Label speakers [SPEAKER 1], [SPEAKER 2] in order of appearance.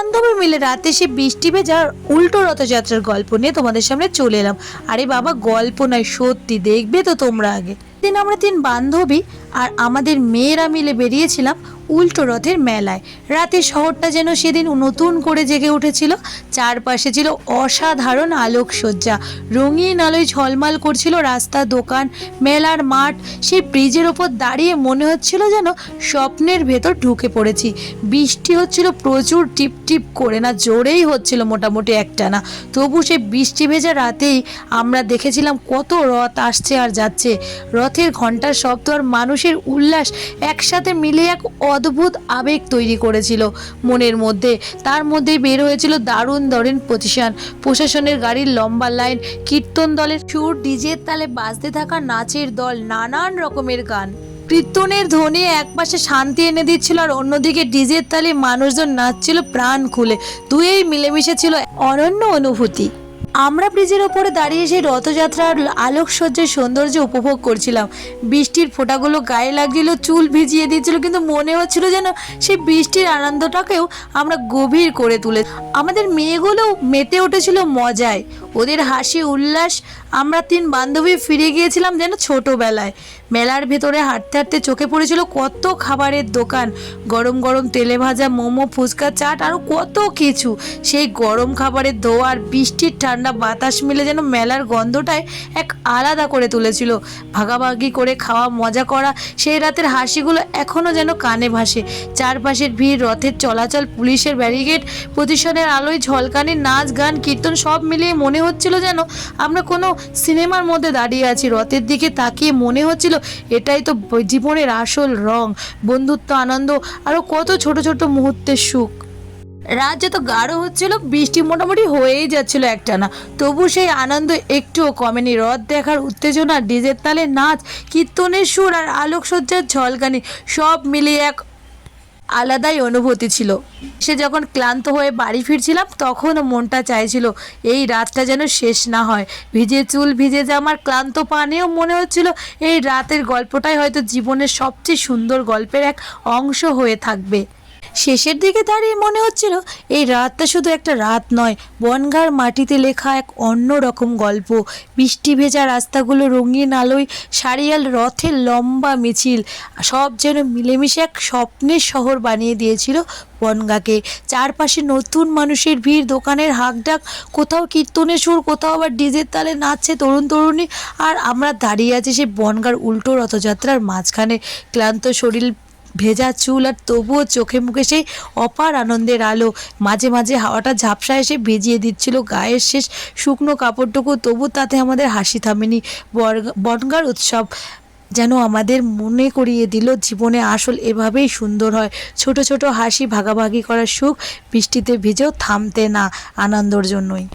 [SPEAKER 1] বান্ধবী মিলে রাতে সে বৃষ্টি ভেজার উল্টো রথযাত্রার গল্প নিয়ে তোমাদের সামনে চলে এলাম। আরে বাবা, গল্প নয়, সত্যি, দেখবে তো তোমরা। আগে দিন আমরা 3 বান্ধবী আর আমাদের মেয়েরা মিলে বেরিয়েছিলাম উল্টো রথের মেলায়। রাতে শহরটা যেন সেদিন নতুন করে জেগে উঠেছিল। চারপাশে ছিল অসাধারণ আলোকসজ্জা, রঙিন আলোয় ঝলমাল করছিল রাস্তা, দোকান, মেলার মাঠ। সেই ব্রিজের ওপর দাঁড়িয়ে মনে হচ্ছিল যেন স্বপ্নের ভেতর ঢুকে পড়েছি। বৃষ্টি হচ্ছিল প্রচুর, টিপ টিপ করে, না জোরেই হচ্ছিল মোটামুটি একটানা। তবু সেই বৃষ্টি ভেজা রাতেই আমরা দেখেছিলাম কত রথ আসছে আর যাচ্ছে। রথের ঘণ্টার শব্দ আর মানুষের উল্লাস একসাথে মিলে এক অদ্ভুত আবেগ তৈরি করেছিল মনের মধ্যে। তার মধ্যেই বের হয়েছিল দারুণ দারুণ প্রশাসনের গাড়ির লম্বা লাইন, কীর্তন দলের সুর, ডিজের তালে বাজতে থাকা নাচের দল, নানান রকমের গান। কীর্তনের ধ্বনি একপাশে শান্তি এনে দিচ্ছিল আর অন্যদিকে ডিজের তালে মানুষজন নাচছিল প্রাণ খুলে। দুয়েই মিলেমিশে ছিল অনন্য অনুভূতি। আমরা ব্রিজের ওপরে দাঁড়িয়ে সেই রথযাত্রার আলোকসজ্জার সৌন্দর্য উপভোগ করছিলাম। বৃষ্টির ফোঁটাগুলো গায়ে লাগছিল, চুল ভিজিয়ে দিচ্ছিল, কিন্তু মনে হচ্ছিল যেন সেই বৃষ্টির আনন্দটাকেও আমরা গভীর করে তুলে। আমাদের মেয়েগুলোও মেতে উঠেছিল মজায়, ওদের হাসি উল্লাস। আমরা 3 বান্ধবী ফিরে গিয়েছিলাম যেন ছোটোবেলায়। মেলার ভেতরে হাঁটতে হাঁটতে চোখে পড়েছিল কত খাবারের দোকান, গরম গরম তেলে ভাজা মোমো, ফুচকা, চাট, আরও কত কিছু। সেই গরম খাবারের ধোয়া আর বৃষ্টির ঠান্ডা বাতাস মিলে যেন মেলার গন্ধটায় এক আলাদা করে তুলেছিল। ভাগাভাগি করে খাওয়া, মজা করা, সেই রাতের হাসিগুলো এখনও যেন কানে ভাসে। চারপাশের ভিড়, রথের চলাচল, পুলিশের ব্যারিকেড, প্রতিষ্ঠানের আলোয় ঝলকানি, নাচ, গান, কীর্তন, সব মিলিয়ে মনে হচ্ছিল যেন আমরা কোনো সিনেমার মধ্যে দাঁড়িয়ে আছি। রথের দিকে তাকিয়ে মনে হচ্ছিল এটাই তো জীবনের আসল রং, বন্ধুত্ব, আনন্দ, আরও কত ছোট ছোট মুহূর্তের সুখ। রাত যত গাঢ় হচ্ছিল, বৃষ্টি মোটামুটি হয়েই যাচ্ছিল একটানা, তবু সেই আনন্দ একটুও কমেনি। রথ দেখার উত্তেজনা, ডিজের তালে নাচ, কীর্তনের সুর আর আলোকসজ্জার ঝলকানি, সব মিলিয়ে এক আলাদাই অনুভূতি ছিল। সে যখন ক্লান্ত হয়ে বাড়ি ফিরছিলাম তখনও মনটা চাইছিল এই রাতটা যেন শেষ না হয়। ভিজে চুল, ভিজে জামার, ক্লান্ত পা নিয়েও মনে হচ্ছিল এই রাতের গল্পটাই হয়তো জীবনের সবচেয়ে সুন্দর গল্পের এক অংশ হয়ে থাকবে। শেষের দিকে দাঁড়িয়ে মনে হচ্ছিল এই রাতটা শুধু একটা রাত নয়, বনগাঁর মাটিতে লেখা এক অন্য রকম গল্প। বৃষ্টি ভেজা রাস্তাগুলো, রঙিন আলোয় সারিয়াল রথের লম্বা মিছিল, সব যেন মিলেমিশে এক স্বপ্নের শহর বানিয়ে দিয়েছিল বনগাঁকে। চারপাশে নতুন মানুষের ভিড়, দোকানের হাঁকডাক, কোথাও কীর্তনের সুর, কোথাও আবার ডিজের তালে নাচছে তরুণ তরুণী। আর আমরা দাঁড়িয়ে আছি সেই বনগাঁর উল্টো রথযাত্রার মাঝখানে, ক্লান্ত শরীর, ভেজা চুল, আর তবুও চোখে মুখে সেই অপার আনন্দের আলো। মাঝে মাঝে হাওয়াটা ঝাপসা এসে ভিজিয়ে দিচ্ছিল গায়ের শেষ শুকনো কাপড়টুকু, তবু তাতে আমাদের হাসি থামেনি। বনগাঁর উৎসব যেন আমাদের মনে করিয়ে দিল জীবনে আসল এভাবেই সুন্দর হয়। ছোট ছোট হাসি, ভাগাভাগি করার সুখ, বৃষ্টিতে ভিজেও থামতে না, আনন্দর জন্যই।